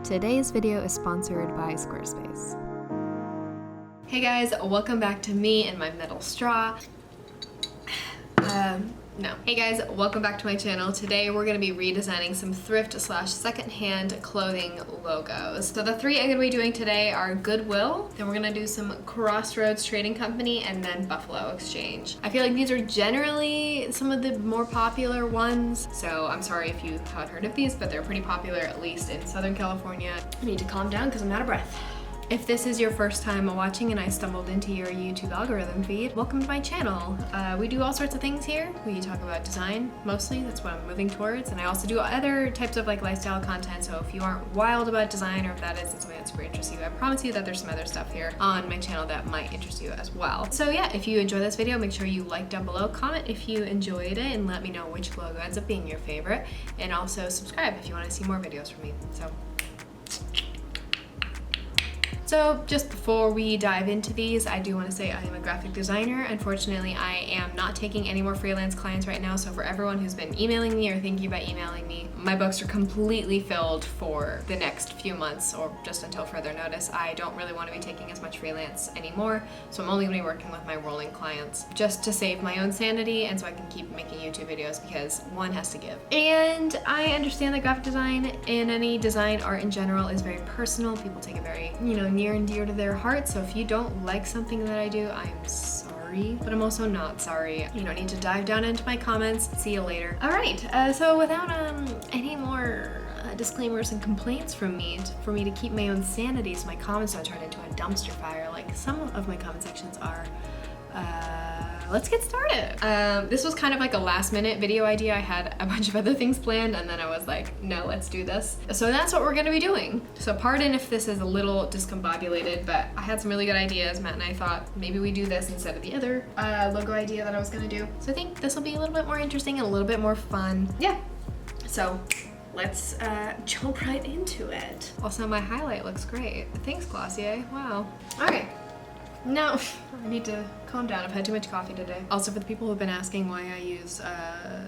Today's video is sponsored by Squarespace. Hey guys, welcome back to me and my metal straw. Hey guys, welcome back to my channel. Today we're going to be redesigning some thrift / secondhand clothing logos. So the three I'm going to be doing today are Goodwill, then we're going to do some Crossroads Trading Company, and then Buffalo Exchange. I feel like these are generally some of the more popular ones, so I'm sorry if you haven't heard of these, but they're pretty popular, at least in Southern California. I need to calm down because I'm out of breath. If this is your first time watching and I stumbled into your YouTube algorithm feed, welcome to my channel. We do all sorts of things here. We talk about design, mostly, that's what I'm moving towards, and I also do other types of like lifestyle content, so if you aren't wild about design or if that isn't something that super interests you, I promise you that there's some other stuff here on my channel that might interest you as well. So yeah, if you enjoy this video, make sure you like down below, comment if you enjoyed it, and let me know which logo ends up being your favorite, and also subscribe if you want to see more videos from me. So just before we dive into these, I do want to say I am a graphic designer. Unfortunately, I am not taking any more freelance clients right now, so for everyone who's been emailing me or thinking about emailing me, my books are completely filled for the next few months or just until further notice. I don't really want to be taking as much freelance anymore, so I'm only going to be working with my rolling clients just to save my own sanity and so I can keep making YouTube videos because one has to give. And I understand that graphic design and any design art in general is very personal. People take it very, near and dear to their heart, so if you don't like something that I do, I'm sorry, but I'm also not sorry. You don't need to dive down into my comments. See you later. All right, so without any more disclaimers and complaints from me, for me to keep my own sanity so my comments don't turn into a dumpster fire like some of my comment sections are, let's get started. This was kind of like a last minute video idea. I had a bunch of other things planned and then I was like, no, let's do this. So that's what we're gonna be doing. So pardon if this is a little discombobulated, but I had some really good ideas. Matt and I thought maybe we do this instead of the other logo idea that I was gonna do. So I think this will be a little bit more interesting and a little bit more fun. Yeah, so let's jump right into it. Also, my highlight looks great. Thanks, Glossier, wow. All right. No, I need to calm down. I've had too much coffee today. Also, for the people who've been asking why I use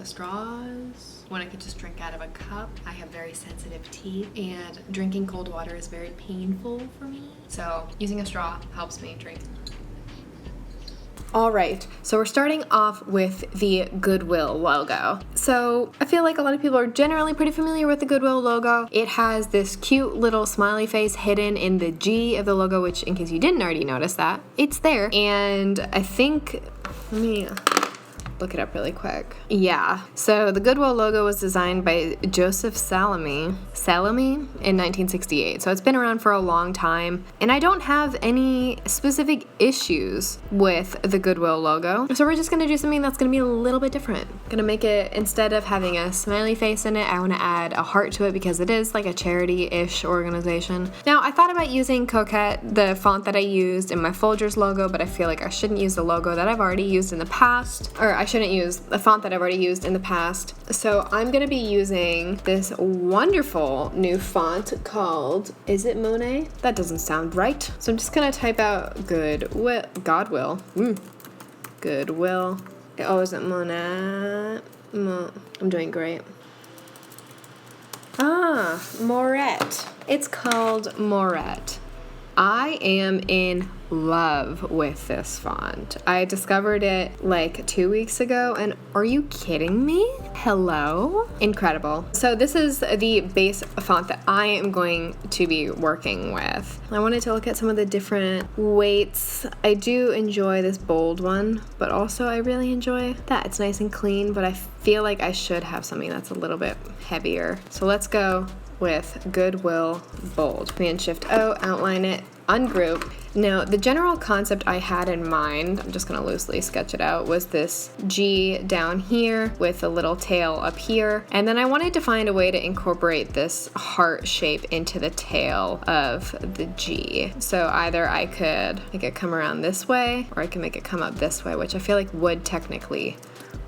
straws when I could just drink out of a cup, I have very sensitive teeth and drinking cold water is very painful for me. So using a straw helps me drink. All right, so we're starting off with the Goodwill logo. So I feel like a lot of people are generally pretty familiar with the Goodwill logo. It has this cute little smiley face hidden in the G of the logo, which in case you didn't already notice that, it's there. And I think, let me look it up really quick. Yeah, so the Goodwill logo was designed by Joseph Salome in 1968. So it's been around for a long time. And I don't have any specific issues with the Goodwill logo. So we're just gonna do something that's gonna be a little bit different. Gonna make it, instead of having a smiley face in it, I wanna add a heart to it because it is like a charity-ish organization. Now, I thought about using Coquette, the font that I used in my Folgers logo, but I feel like I shouldn't use the logo that I've already used in the past, or I shouldn't use the font that I've already used in the past. So I'm gonna be using this wonderful new font called, is it Monet? That doesn't sound right. So I'm just gonna type out Goodwill. Oh, is it Monet? I'm doing great. Moret. It's called Moret. I am in love with this font. I discovered it like 2 weeks ago, and are you kidding me? Hello? Incredible. So this is the base font that I am going to be working with. I wanted to look at some of the different weights. I do enjoy this bold one, but also I really enjoy that. It's nice and clean, but I feel like I should have something that's a little bit heavier. So let's go with Goodwill Bold. Command Shift O, outline it, ungroup. Now, the general concept I had in mind, I'm just gonna loosely sketch it out, was this G down here with a little tail up here. And then I wanted to find a way to incorporate this heart shape into the tail of the G. So either I could make it come around this way, or I can make it come up this way, which I feel like would technically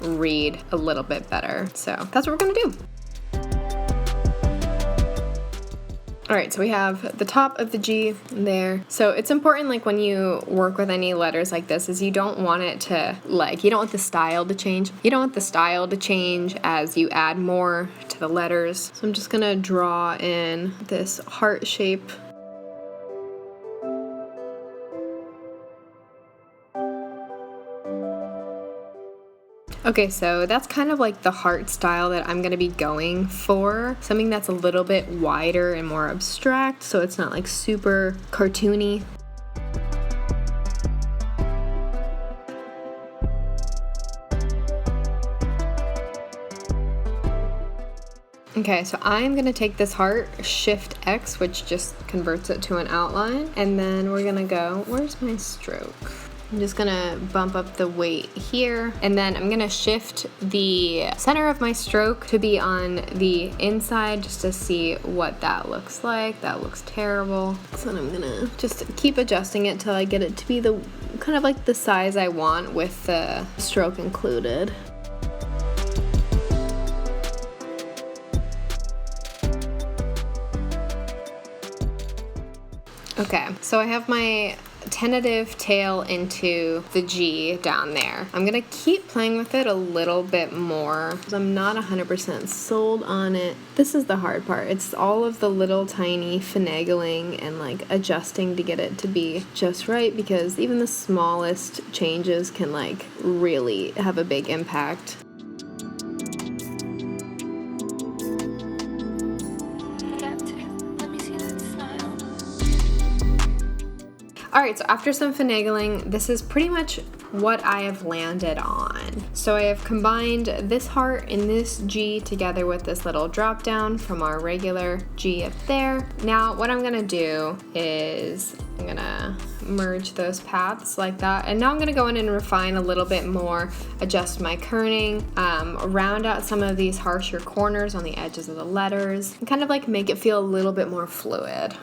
read a little bit better. So that's what we're gonna do. All right, so we have the top of the G there. So it's important, like when you work with any letters like this, is you don't want it to, like, you don't want the style to change. You don't want the style to change as you add more to to the letters. So I'm just gonna draw in this heart shape. Okay, so that's kind of like the heart style that I'm gonna be going for. Something that's a little bit wider and more abstract, so it's not like super cartoony. Okay, so I'm gonna take this heart, Shift X, which just converts it to an outline, and then we're gonna go, where's my stroke? I'm just gonna bump up the weight here, and then I'm gonna shift the center of my stroke to be on the inside just to see what that looks like. That looks terrible. So then I'm gonna just keep adjusting it till I get it to be the kind of like the size I want with the stroke included. Okay, so I have my tentative tail into the G down there. I'm gonna keep playing with it a little bit more because I'm not 100% sold on it. This is the hard part. It's all of the little tiny finagling and like adjusting to get it to be just right, because even the smallest changes can like really have a big impact. Alright, so after some finagling, this is pretty much what I have landed on. So I have combined this heart and this G together with this little drop down from our regular G up there. Now what I'm gonna do is I'm gonna merge those paths like that, and now I'm gonna go in and refine a little bit more, adjust my kerning, round out some of these harsher corners on the edges of the letters, and kind of like make it feel a little bit more fluid.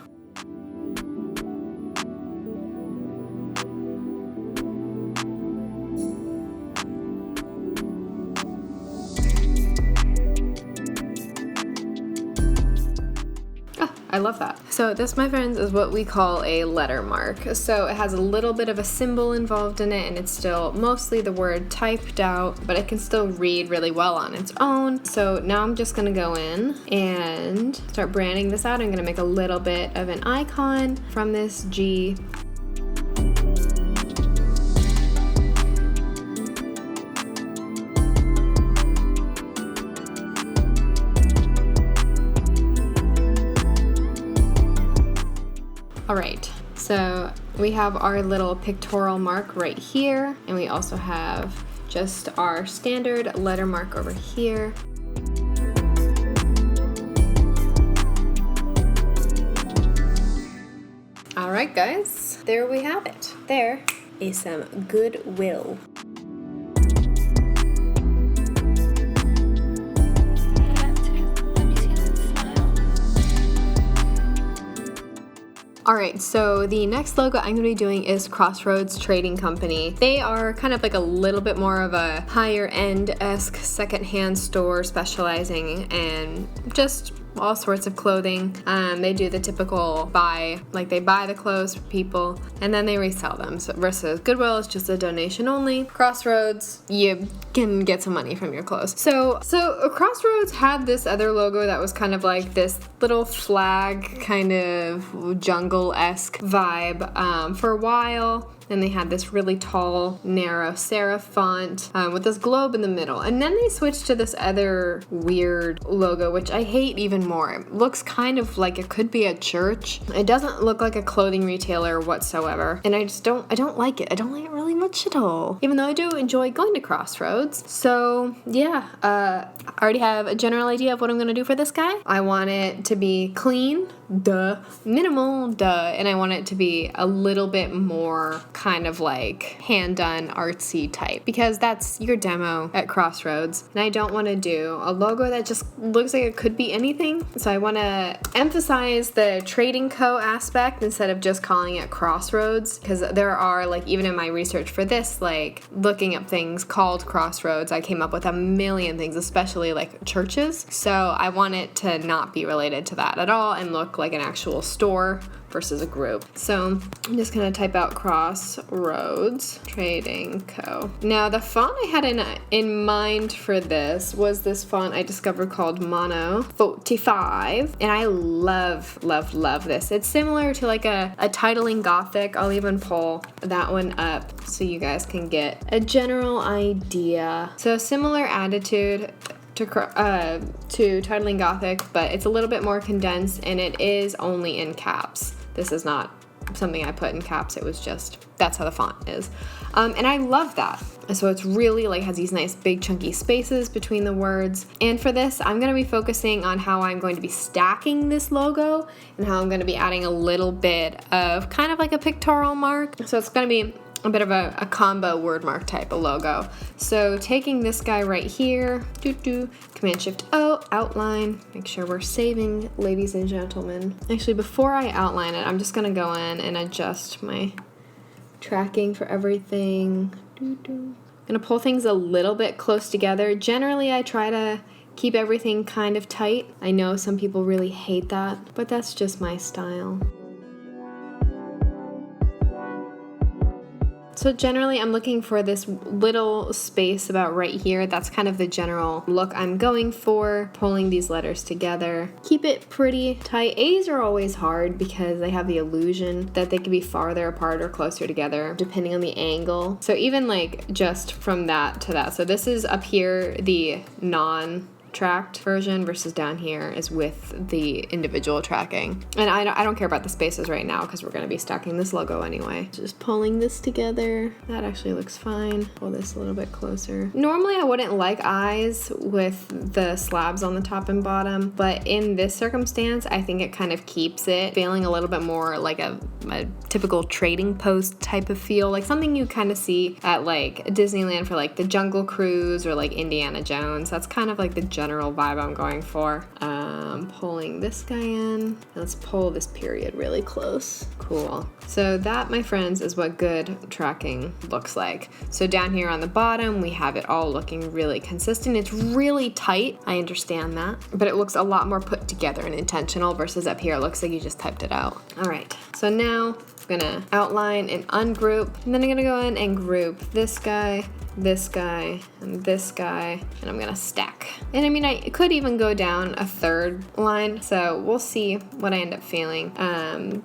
I love that. So this, my friends, is what we call a letter mark. So it has a little bit of a symbol involved in it, and it's still mostly the word typed out, but it can still read really well on its own. So now I'm just gonna go in and start branding this out. I'm gonna make a little bit of an icon from this G. Alright, so we have our little pictorial mark right here, and we also have just our standard letter mark over here. Alright guys, there we have it. There is some Goodwill. Alright, so the next logo I'm going to be doing is Crossroads Trading Company. They are kind of like a little bit more of a higher end-esque secondhand store specializing in just all sorts of clothing. They do the typical buy, like they buy the clothes for people and then they resell them. So versus Goodwill is just a donation only. Crossroads, you can get some money from your clothes. So Crossroads had this other logo that was kind of like this little flag kind of jungle-esque vibe for a while. And they had this really tall, narrow serif font with this globe in the middle. And then they switched to this other weird logo, which I hate even more. It looks kind of like it could be a church. It doesn't look like a clothing retailer whatsoever. And I don't like it. I don't like it really much at all. Even though I do enjoy going to Crossroads. So yeah, I already have a general idea of what I'm gonna do for this guy. I want it to be clean, duh, minimal, duh, and I want it to be a little bit more kind of like hand-done artsy type, because that's your demo at Crossroads, and I don't want to do a logo that just looks like it could be anything. So I want to emphasize the Trading Co aspect instead of just calling it Crossroads, because there are, like, even in my research for this, like looking up things called Crossroads, I came up with a million things, especially like churches. So I want it to not be related to that at all and look look like an actual store versus a group. So I'm just gonna type out Crossroads Trading Co. Now the font I had in mind for this was this font I discovered called Mono 45, and I love this. It's similar to like a titling Gothic. I'll even pull that one up so you guys can get a general idea. So similar attitude to titling Gothic, but it's a little bit more condensed, and it is only in caps. This is not something I put in caps, it was just, that's how the font is. And I love that. So it's really like has these nice big chunky spaces between the words. And for this, I'm gonna be focusing on how I'm going to be stacking this logo and how I'm gonna be adding a little bit of kind of like a pictorial mark. So it's gonna be a bit of a combo word mark type of logo. So taking this guy right here, Command Shift O, outline, make sure we're saving, ladies and gentlemen. Actually, before I outline it, I'm just gonna go in and adjust my tracking for everything. I'm gonna pull things a little bit close together. Generally, I try to keep everything kind of tight. I know some people really hate that, but that's just my style. So generally I'm looking for this little space about right here. That's kind of the general look I'm going for, pulling these letters together. Keep it pretty tight. A's are always hard because they have the illusion that they can be farther apart or closer together depending on the angle. So even like just from that to that. So this is up here, the non-tracked version, versus down here is with the individual tracking. And I don't care about the spaces right now because we're going to be stacking this logo anyway. Just pulling this together. That actually looks fine. Pull this a little bit closer. Normally I wouldn't like eyes with the slabs on the top and bottom, but in this circumstance I think it kind of keeps it feeling a little bit more like a typical trading post type of feel, like something you kind of see at like Disneyland for like the Jungle Cruise or like Indiana Jones. That's kind of like the general vibe I'm going for. Pulling this guy in. Let's pull this period really close. Cool. So that, my friends, is what good tracking looks like. So down here on the bottom, we have it all looking really consistent. It's really tight. I understand that, but it looks a lot more put together and intentional versus up here. It looks like you just typed it out. All right. So now I'm gonna outline and ungroup, and then I'm gonna go in and group this guy, this guy, and this guy, and I'm gonna stack. And I mean, I could even go down a third line, so we'll see what I end up feeling.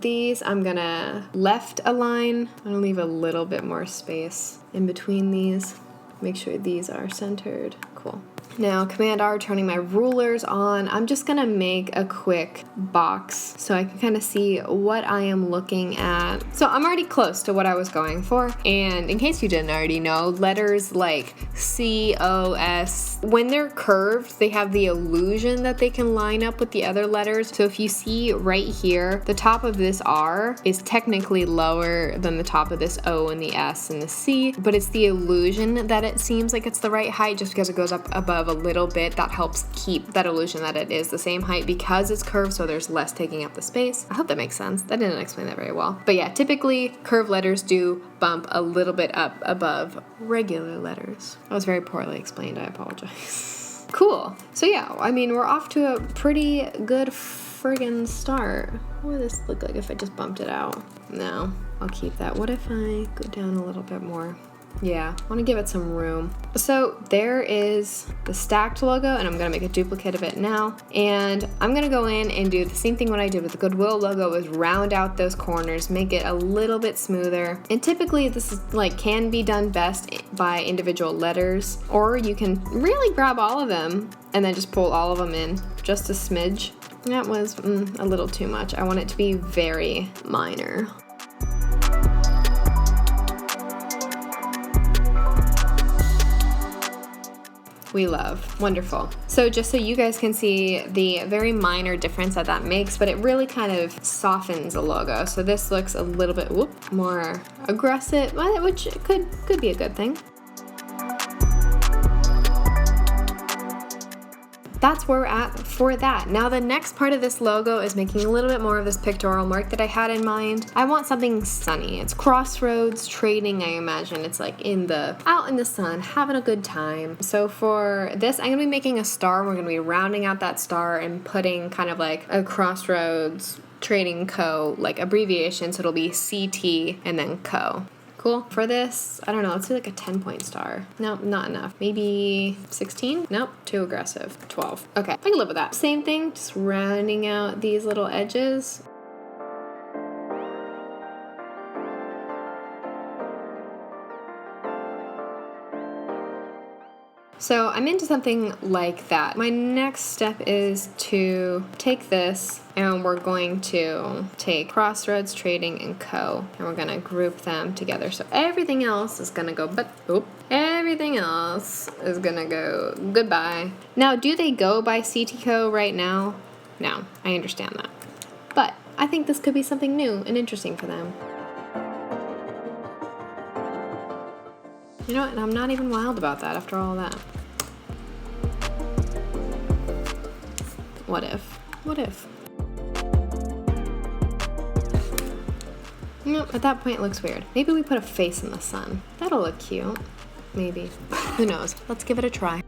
These, I'm gonna left align. I'm gonna leave a little bit more space in between these. Make sure these are centered. Cool. Now, Command R, turning my rulers on. I'm just gonna make a quick box so I can kind of see what I am looking at. So I'm already close to what I was going for. And in case you didn't already know, letters like C, O, S, when they're curved, they have the illusion that they can line up with the other letters. So if you see right here, the top of this R is technically lower than the top of this O and the S and the C, but it's the illusion that it seems like it's the right height just because it goes up above a little bit. That helps keep that illusion that it is the same height because it's curved, so there's less taking up the space. I hope that makes sense. That didn't explain that very well. But yeah, typically curved letters do bump a little bit up above regular letters. That was very poorly explained. I apologize. Cool. So yeah, I mean, we're off to a pretty good friggin' start. What would this look like if I just bumped it out? No, I'll keep that. What if I go down a little bit more? Yeah, I want to give it some room. So there is the stacked logo, and I'm going to make a duplicate of it now. And I'm going to go in and do the same thing what I did with the Goodwill logo, is round out those corners, make it a little bit smoother. And typically this is like can be done best by individual letters, or you can really grab all of them and then just pull all of them in just a smidge. That was a little too much. I want it to be very minor. We love. Wonderful. So just so you guys can see the very minor difference that makes, but it really kind of softens the logo. So this looks a little bit more aggressive, which could be a good thing. that's where we're at for that. Now the next part of this logo is making a little bit more of this pictorial mark that I had in mind. I want something sunny. It's Crossroads trading, I imagine. It's like out in the sun, having a good time. So for this, I'm gonna be making a star. We're gonna be rounding out that star and putting kind of like a Crossroads Trading Co. like abbreviation, so it'll be CT and then Co. Cool. For this, I don't know, let's do like a 10-point star. Nope, not enough. Maybe 16? Nope, too aggressive. 12. Okay, I can live with that. Same thing, just rounding out these little edges. So I'm into something like that. My next step is to take this and we're going to take Crossroads Trading and Co. and we're gonna group them together. So everything else is gonna go, everything else is gonna go goodbye. Now, do they go by CTCO right now? No, I understand that. But I think this could be something new and interesting for them. You know what, and I'm not even wild about that after all that. What if? What if? Nope, at that point it looks weird. Maybe we put a face in the sun. That'll look cute. Maybe. Who knows? Let's give it a try.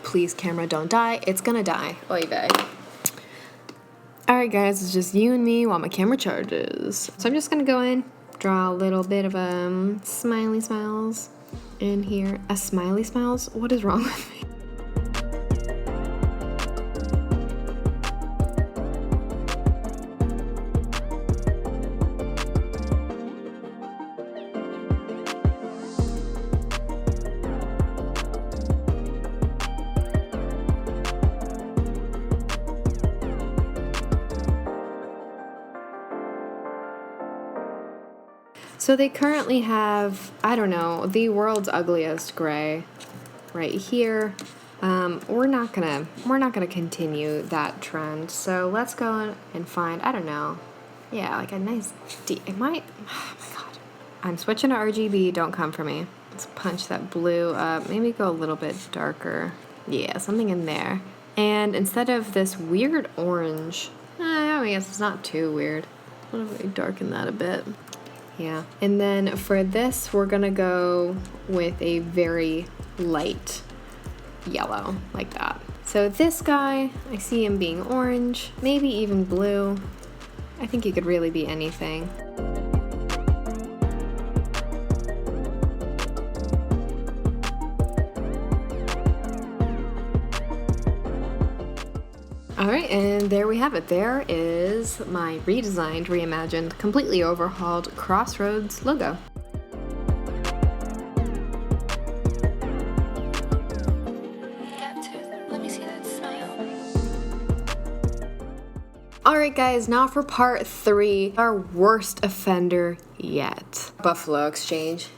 Please, camera, don't die. It's gonna die. Oy vey. Alright guys, it's just you and me while my camera charges. So I'm just gonna go in, draw a little bit of smiley smiles in here. A smiley smiles? What is wrong with me? So they currently have, I don't know, the world's ugliest gray right here. We're not gonna continue that trend. So let's go and find, I don't know, yeah, like a nice it might, oh my god. I'm switching to RGB, don't come for me. Let's punch that blue up, maybe go a little bit darker. Yeah, something in there. And instead of this weird orange, I guess it's not too weird. What if we darken that a bit? Yeah, and then for this, we're gonna go with a very light yellow, like that. So this guy, I see him being orange, maybe even blue. I think he could really be anything. Alright, and there we have it. There is my redesigned, reimagined, completely overhauled Crossroads logo. Alright guys, now for part 3, our worst offender yet. Buffalo Exchange.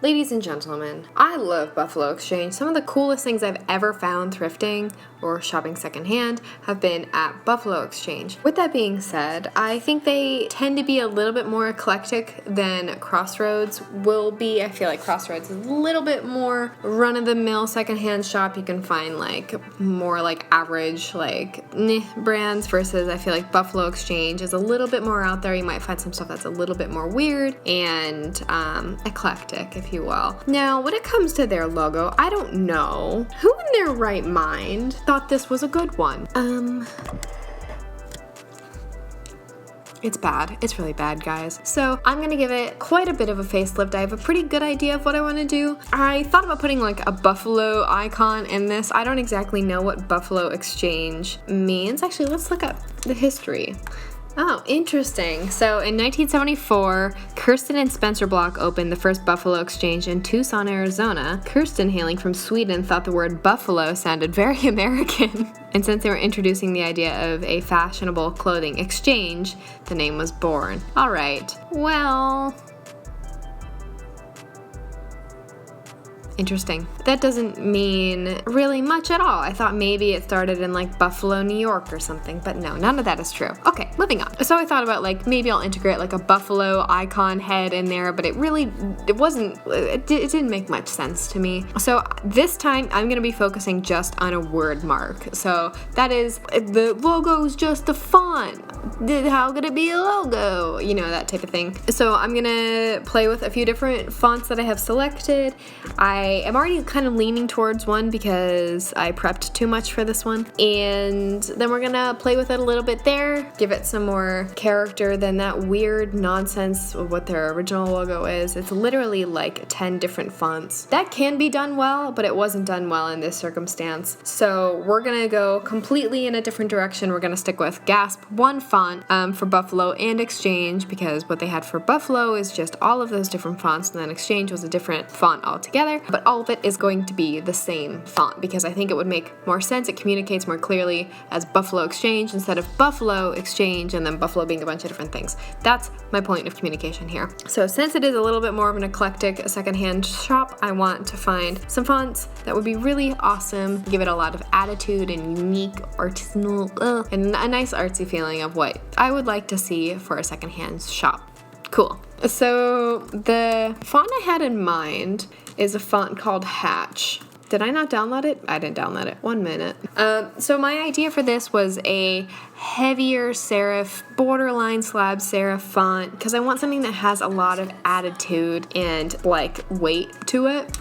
Ladies and gentlemen, I love Buffalo Exchange. Some of the coolest things I've ever found thrifting or shopping secondhand have been at Buffalo Exchange. With that being said, I think they tend to be a little bit more eclectic than Crossroads will be. I feel like Crossroads is a little bit more run-of-the-mill secondhand shop. You can find like more like average like brands versus I feel like Buffalo Exchange is a little bit more out there. You might find some stuff that's a little bit more weird and eclectic, if you will. Now, when it comes to their logo, I don't know who in their right mind thought this was a good one. It's bad. It's really bad, guys. So I'm gonna give it quite a bit of a facelift. I have a pretty good idea of what I want to do. I thought about putting like a buffalo icon in this. I don't exactly know what Buffalo Exchange means. Actually, let's look up the history. Oh, interesting. So in 1974, Kirsten and Spencer Block opened the first Buffalo Exchange in Tucson, Arizona. Kirsten, hailing from Sweden, thought the word buffalo sounded very American. And since they were introducing the idea of a fashionable clothing exchange, the name was born. All right, well, Interesting. That doesn't mean really much at all. I thought maybe it started in like Buffalo, New York or something, but no, none of that is true. Okay, moving on. So I thought about like maybe I'll integrate like a buffalo icon head in there, but it didn't make much sense to me. So this time I'm gonna be focusing just on a word mark. So that is, the logo is just a font. How could it be a logo? You know, that type of thing. So I'm gonna play with a few different fonts that I have selected. I am already kind of leaning towards one because I prepped too much for this one. And then we're gonna play with it a little bit there, give it some more character than that weird nonsense of what their original logo is. It's literally like 10 different fonts. That can be done well, but it wasn't done well in this circumstance. So we're gonna go completely in a different direction. We're gonna stick with Gasp, one font for Buffalo and Exchange, because what they had for Buffalo is just all of those different fonts, and then Exchange was a different font altogether, but all of it is going to be the same font because I think it would make more sense. It communicates more clearly as Buffalo Exchange instead of Buffalo Exchange and then Buffalo being a bunch of different things. That's my point of communication here. So since it is a little bit more of an eclectic secondhand shop, I want to find some fonts that would be really awesome, give it a lot of attitude and unique, artisanal, and a nice artsy feeling of what I would like to see for a secondhand shop. Cool. So the font I had in mind is a font called Hatch. Did I not download it? I didn't download it. 1 minute. So my idea for this was a heavier serif, borderline slab serif font, because I want something that has a lot of attitude and like weight to it.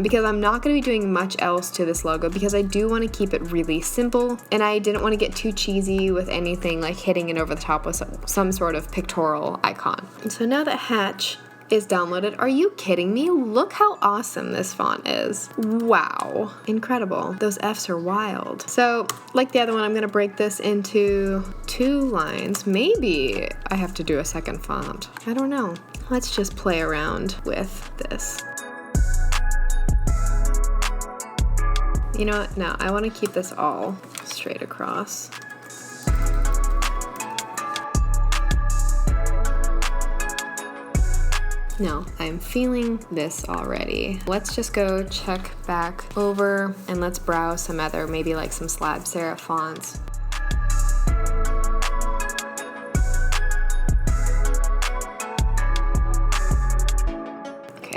Because I'm not going to be doing much else to this logo because I do want to keep it really simple, and I didn't want to get too cheesy with anything like hitting it over the top with some sort of pictorial icon. So now that Hatch is downloaded, are you kidding me? Look how awesome this font is. Wow. Incredible. Those Fs are wild. So like the other one, I'm going to break this into 2 lines. Maybe I have to do a second font. I don't know. Let's just play around with this. You know what? No, I want to keep this all straight across. No, I'm feeling this already. Let's just go check back over and let's browse some other, maybe like some slab serif fonts.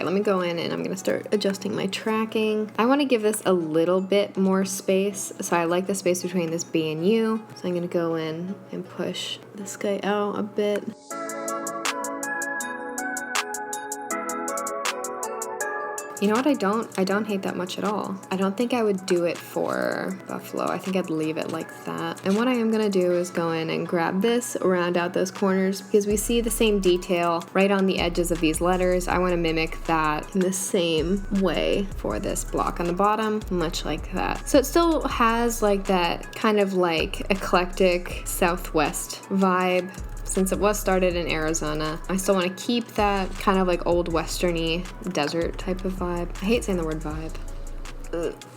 Let me go in and I'm going to start adjusting my tracking. I want to give this a little bit more space, so I like the space between this B and U. So I'm going to go in and push this guy out a bit. You know what, I don't hate that much at all. I don't think I would do it for Buffalo. I think I'd leave it like that. And what I am gonna do is go in and grab this, round out those corners, because we see the same detail right on the edges of these letters. I wanna mimic that in the same way for this block on the bottom, much like that. So it still has like that kind of like eclectic Southwest vibe. Since it was started in Arizona, I still want to keep that kind of like old westerny desert type of vibe. I hate saying the word vibe.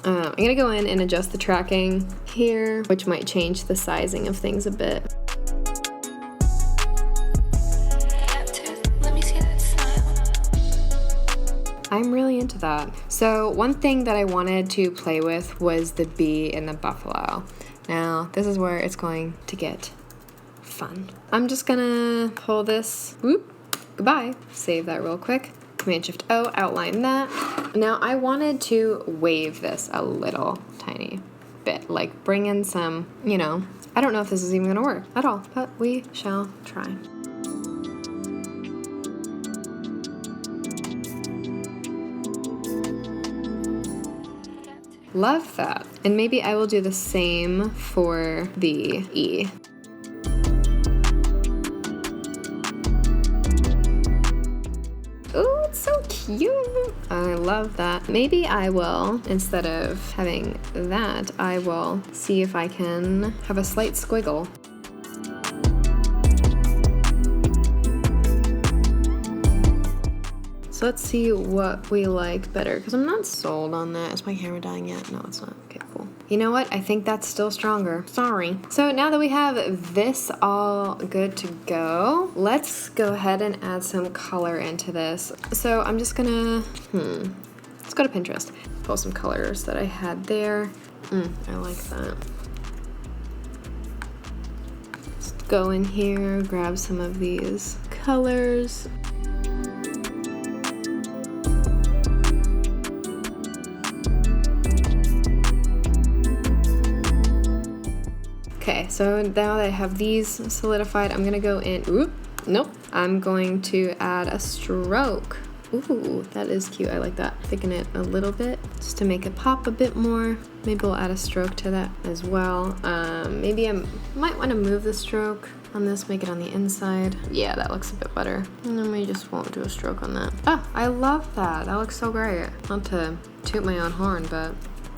I'm gonna go in and adjust the tracking here, which might change the sizing of things a bit. I'm really into that. So one thing that I wanted to play with was the bee in the buffalo. Now, this is where it's going to get fun. I'm just gonna pull this, whoop, goodbye, save that real quick. Command-Shift-O, outline that. Now I wanted to wave this a little tiny bit, like bring in some, you know, I don't know if this is even gonna work at all, but we shall try. Love that. And maybe I will do the same for the E. Oh, it's so cute. I love that. Maybe I will, instead of having that, I will see if I can have a slight squiggle. So let's see what we like better, because I'm not sold on that. Is my camera dying yet? No, it's not. Okay, cool. You know what? I think that's still stronger. Sorry. So now that we have this all good to go, let's go ahead and add some color into this. So I'm just gonna, let's go to Pinterest. Pull some colors that I had there. I like that. Let's go in here, grab some of these colors. Okay, so now that I have these solidified, I'm gonna go in, I'm going to add a stroke. Ooh, that is cute, I like that. Thicken it a little bit, just to make it pop a bit more. Maybe we'll add a stroke to that as well. Maybe I might wanna move the stroke on this, make it on the inside. Yeah, that looks a bit better. And then we just won't do a stroke on that. Oh, I love that, that looks so great. Not to toot my own horn, but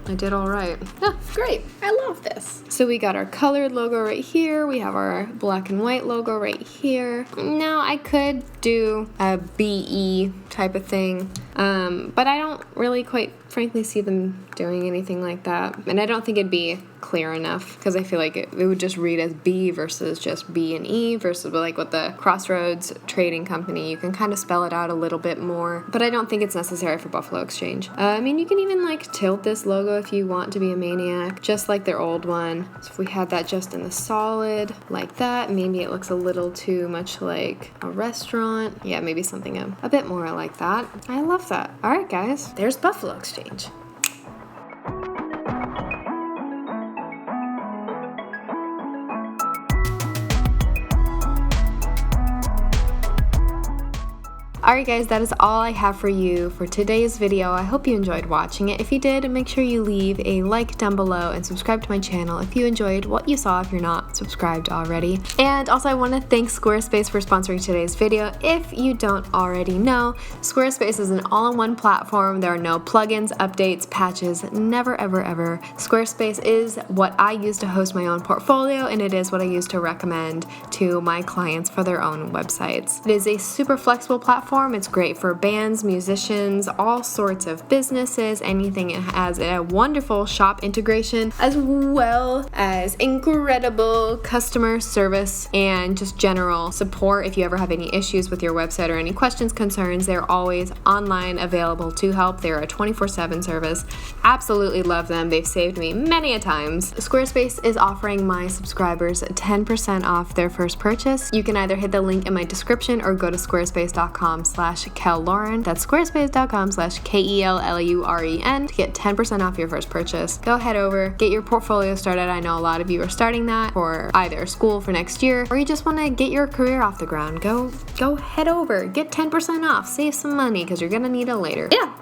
I did all right. Ah, great, I love this. So we got our colored logo right here. We have our black and white logo right here. Now I could do a BE type of thing, but I don't really quite frankly see them doing anything like that. And I don't think it'd be clear enough because I feel like it would just read as B versus just B and E versus like with the Crossroads trading company. You can kind of spell it out a little bit more, but I don't think it's necessary for Buffalo Exchange. I mean, you can even like tilt this logo if you want to be a maniac, just like their old one. So if we had that just in the solid like that, maybe it looks a little too much like a restaurant. Yeah, maybe something a bit more like that. I love that. All right, guys, there's Buffalo Exchange. Alright guys, that is all I have for you for today's video. I hope you enjoyed watching it. If you did, make sure you leave a like down below and subscribe to my channel if you enjoyed what you saw if you're not subscribed already. And also I want to thank Squarespace for sponsoring today's video. If you don't already know, Squarespace is an all-in-one platform. There are no plugins, updates, patches, never ever ever. Squarespace is what I use to host my own portfolio, and it is what I use to recommend to my clients for their own websites. It is a super flexible platform. It's great for bands, musicians, all sorts of businesses, anything. It has a wonderful shop integration as well as incredible customer service and just general support. If you ever have any issues with your website or any questions, concerns, they're always online available to help. They're a 24/7 service. Absolutely love them. They've saved me many a times. Squarespace is offering my subscribers 10% off their first purchase. You can either hit the link in my description or go to squarespace.com/kel.lauren. That's squarespace.com/KELLUREN to get 10% off your first purchase. Go head over, get your portfolio started. I know a lot of you are starting that for either school for next year or you just want to get your career off the ground. Go head over, get 10% off, save some money because you're gonna need it later. Yeah,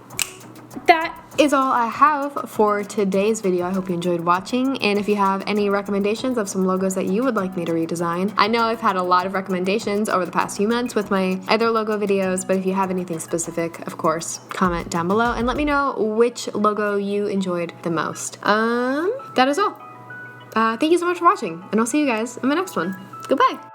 that is all I have for today's video. I hope you enjoyed watching, and if you have any recommendations of some logos that you would like me to redesign, I know I've had a lot of recommendations over the past few months with my other logo videos, but if you have anything specific, of course, comment down below and let me know which logo you enjoyed the most. That is all. Thank you so much for watching, and I'll see you guys in my next one. Goodbye.